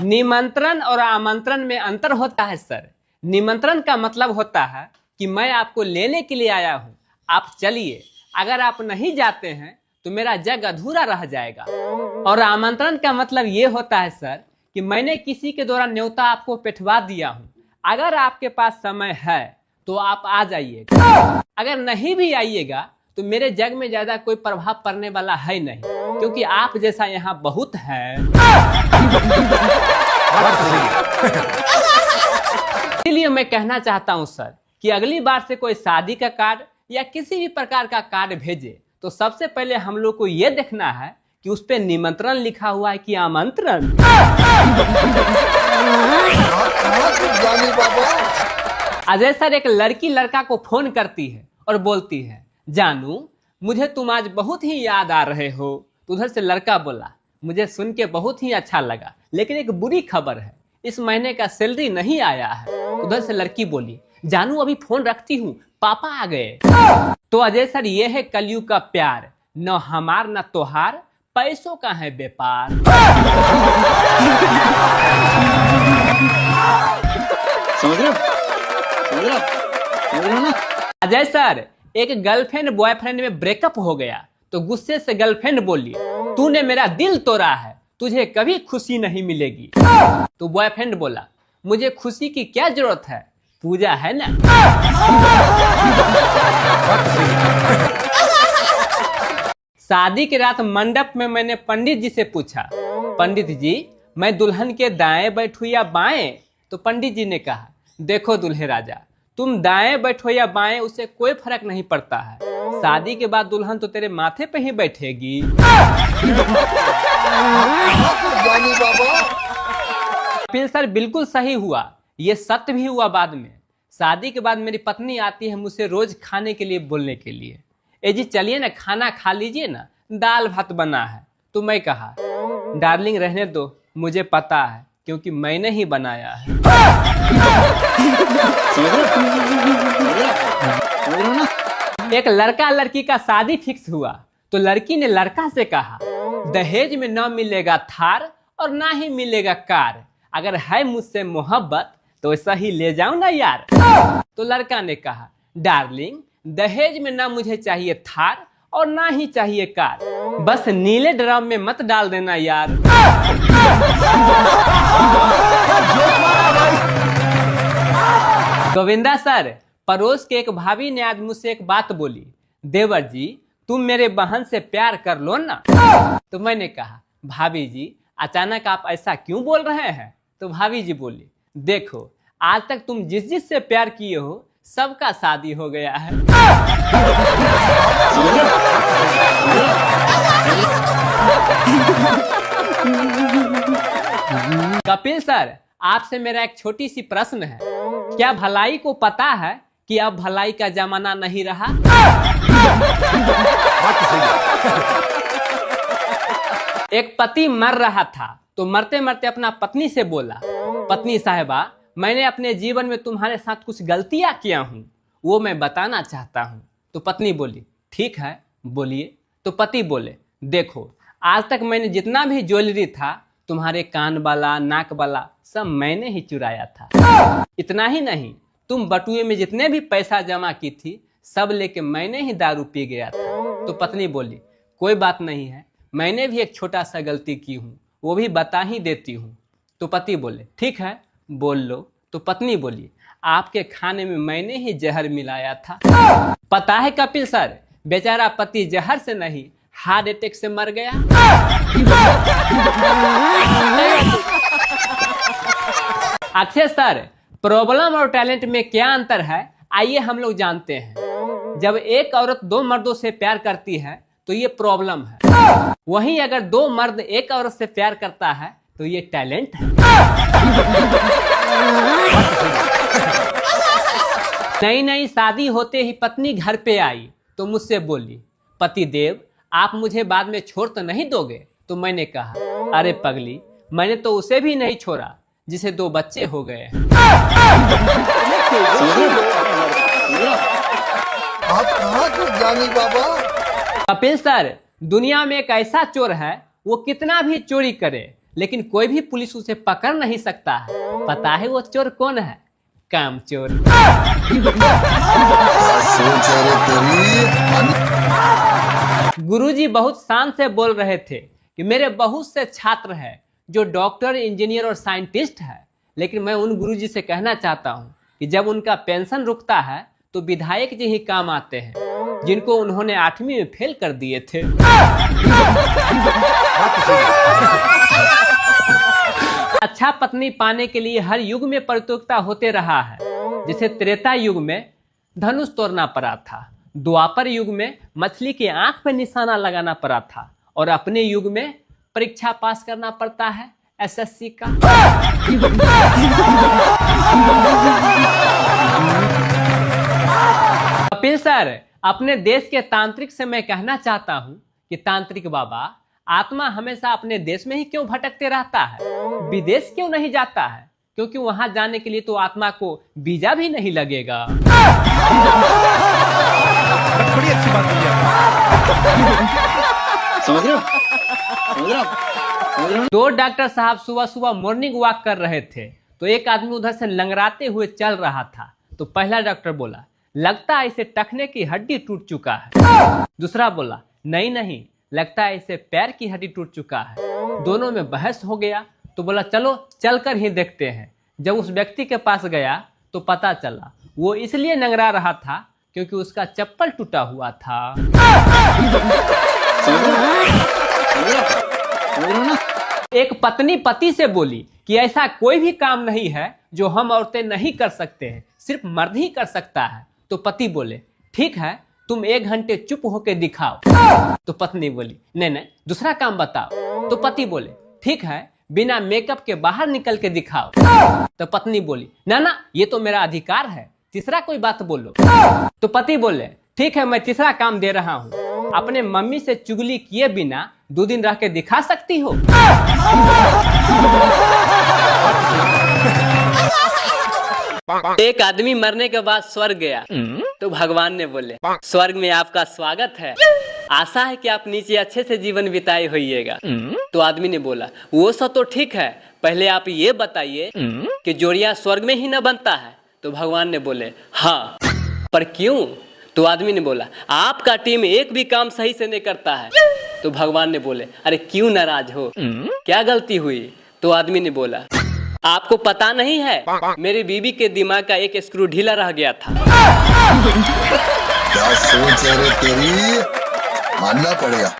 निमंत्रण और आमंत्रण में अंतर होता है सर। निमंत्रण का मतलब होता है कि मैं आपको लेने के लिए आया हूँ, आप चलिए। अगर आप नहीं जाते हैं तो मेरा जग अधूरा रह जाएगा। और आमंत्रण का मतलब ये होता है सर कि मैंने किसी के द्वारा न्योता आपको पिठवा दिया हूँ। अगर आपके पास समय है तो आप आ जाइएगा, अगर नहीं भी आइएगा तो मेरे जग में ज्यादा कोई प्रभाव पड़ने वाला है नहीं, क्योंकि आप जैसा यहाँ बहुत है। इसलिए मैं कहना चाहता हूँ सर कि अगली बार से कोई शादी का कार्ड या किसी भी प्रकार का कार्ड भेजे तो सबसे पहले हम लोग को ये देखना है कि उस पे निमंत्रण लिखा हुआ है कि आमंत्रण। अजय सर, एक लड़की लड़का को फोन करती है और बोलती है, जानू मुझे तुम आज बहुत ही याद आ रहे हो। तो उधर से लड़का बोला, मुझे सुन के बहुत ही अच्छा लगा, लेकिन एक बुरी खबर है, इस महीने का सैलरी नहीं आया है। उधर से लड़की बोली, जानू अभी फोन रखती हूँ, पापा आ गए। तो अजय सर, ये है कलयुग का प्यार, न हमार न तोहार, पैसों का है व्यापार। समझ रहे हो ना? अजय सर, एक गर्लफ्रेंड बॉयफ्रेंड में ब्रेकअप हो गया तो गुस्से से गर्लफ्रेंड बोली, तूने मेरा दिल तोड़ा है, तुझे कभी खुशी नहीं मिलेगी। तो बॉयफ्रेंड बोला, मुझे खुशी की क्या जरूरत है, पूजा है ना। शादी की रात मंडप में मैंने पंडित जी से पूछा, पंडित जी मैं दुल्हन के दाएं बैठूं या बाएं? तो पंडित जी ने कहा, देखो दुल्हे राजा, तुम दाएं बैठो या बाएं उससे कोई फर्क नहीं पड़ता है, शादी के बाद दुल्हन तो तेरे माथे पे ही बैठेगी। कपिल सर, बिल्कुल सही हुआ, ये सत्य भी हुआ। बाद में शादी के बाद मेरी पत्नी आती है मुझसे रोज खाने के लिए बोलने के लिए, ए जी चलिए ना खाना खा लीजिए ना, दाल भात बना है। तो मैं कहा, डार्लिंग रहने दो, मुझे पता है क्योंकि मैंने ही बनाया है। एक लड़का लड़की का शादी फिक्स हुआ तो लड़की ने लड़का से कहा, दहेज में ना मिलेगा थार और ना ही मिलेगा कार, अगर है मुझसे मोहब्बत तो ऐसा ही ले जाऊं ना यार। तो लड़का ने कहा, डार्लिंग दहेज में ना मुझे चाहिए थार और ना ही चाहिए कार, बस नीले ड्रम में मत डाल देना यार। गोविंदा सर, पड़ोस के एक भाभी ने आज मुझसे एक बात बोली, देवर जी तुम मेरे बहन से प्यार कर लो ना। तो मैंने कहा, भाभी जी अचानक आप ऐसा क्यों बोल रहे हैं? तो भाभी जी बोली, देखो आज तक तुम जिस जिस से प्यार किए हो सबका शादी हो गया है। कपिल सर, आपसे मेरा एक छोटी सी प्रश्न है, क्या भलाई को पता है कि अब भलाई का जमाना नहीं रहा? एक पति मर रहा था तो मरते मरते अपना पत्नी से बोला, पत्नी साहिबा मैंने अपने जीवन में तुम्हारे साथ कुछ गलतियां किया हूं, वो मैं बताना चाहता हूं। तो पत्नी बोली, ठीक है बोलिए। तो पति बोले, देखो आज तक मैंने जितना भी ज्वेलरी था, तुम्हारे कान वाला नाक वाला सब मैंने ही चुराया था। इतना ही नहीं, तुम बटुए में जितने भी पैसा जमा की थी सब लेके मैंने ही दारू पी गया था। तो पत्नी बोली, कोई बात नहीं है, मैंने भी एक छोटा सा गलती की हूँ, वो भी बता ही देती हूँ। तो पति बोले, ठीक है बोल लो। तो पत्नी बोली, आपके खाने में मैंने ही जहर मिलाया था। पता है कपिल सर, बेचारा पति जहर से नहीं हार्ट अटैक से मर गया। अक्षय सर, प्रॉब्लम और टैलेंट में क्या अंतर है, आइए हम लोग जानते हैं। जब एक औरत दो मर्दों से प्यार करती है तो ये प्रॉब्लम है, वहीं अगर दो मर्द एक औरत से प्यार करता है तो ये टैलेंट है। नई नई शादी होते ही पत्नी घर पे आई तो मुझसे बोली, पति देव आप मुझे बाद में छोड़ तो नहीं दोगे? तो मैंने कहा, अरे पगली मैंने तो उसे भी नहीं छोड़ा जिसे 2 बच्चे हो गए हैं। आप कहाँ के ज्ञानी बाबा? कपिल सर, दुनिया में एक ऐसा चोर है, वो कितना भी चोरी करे लेकिन कोई भी पुलिस उसे पकड़ नहीं सकता है। पता है वो चोर कौन है? कामचोर। सोच रे तेरी। गुरुजी बहुत शान से बोल रहे थे कि मेरे बहुत से छात्र हैं जो डॉक्टर, इंजीनियर और साइंटिस्ट है, लेकिन मैं उन गुरुजी से कहना चाहता हूं कि जब उनका पेंशन रुकता है तो विधायक जी ही काम आते हैं, जिनको उन्होंने 8वीं में फेल कर दिए थे। अच्छा पत्नी पाने के लिए हर युग में प्रतियोगिता होते रहा है। जैसे त्रेता युग में धनुष तोड़ना पड़ा था, द्वापर युग में मछली की आंख पे निशाना लगाना पड़ा था, और अपने युग में परीक्षा पास करना पड़ता है एसएससी का। कपिल सर, अपने देश के तांत्रिक से मैं कहना चाहता हूं कि तांत्रिक बाबा, आत्मा हमेशा अपने देश में ही क्यों भटकते रहता है? विदेश क्यों नहीं जाता है? क्योंकि वहां जाने के लिए तो आत्मा को वीजा भी नहीं लगेगा। बड़ी अच्छी बात बोली आपने। समझ रहे हो? समझ रहे हो? समझ रहे हो? दो डॉक्टर साहब सुबह सुबह मॉर्निंग वॉक कर रहे थे, तो एक आदमी उधर से लंगड़ाते हुए चल रहा था। तो पहला डॉक्टर बोला, लगता है इसे टखने की हड्डी टूट चुका है। दूसरा बोला, नहीं नहीं, लगता है इसे पैर की हड्डी टूट चुका है। दोनों में बहस हो गया, तो बोला चलो चलकर ही देखते हैं। जब उस व्यक्ति के पास गया तो पता चला वो इसलिए लंगड़ा रहा था क्योंकि उसका चप्पल टूटा हुआ था। एक पत्नी पति से बोली कि ऐसा कोई भी काम नहीं है जो हम औरतें नहीं कर सकते हैं, सिर्फ मर्द ही कर सकता है। तो पति बोले, ठीक है, तुम 1 घंटे चुप होके दिखाओ। तो पत्नी बोली, नहीं नहीं, दूसरा काम बताओ। तो पति बोले, ठीक है, बिना मेकअप के बाहर निकल के दिखाओ। तो पत्नी बोली, ना ना, ये तो मेरा अधिकार है, तीसरा कोई बात बोलो। तो पति बोले, ठीक है, मैं तीसरा काम दे रहा हूँ, अपने मम्मी से चुगली किए बिना 2 दिन रह के दिखा सकती हो? एक आदमी मरने के बाद स्वर्ग गया, तो भगवान ने बोले, स्वर्ग में आपका स्वागत है, आशा है कि आप नीचे अच्छे से जीवन बिताए होइएगा। तो आदमी ने बोला, वो सब तो ठीक है, पहले आप ये बताइए कि जोड़ियां स्वर्ग में ही न बनता है? तो भगवान ने बोले, हाँ, पर क्यों? तो आदमी ने बोला, आपका टीम एक भी काम सही से नहीं करता है। तो भगवान ने बोले, अरे क्यों नाराज हो, क्या गलती हुई? तो आदमी ने बोला, आपको पता नहीं है, मेरी बीवी के दिमाग का एक स्क्रू ढीला रह गया था। क्या सोच रे तेरी। मानना पड़ेगा।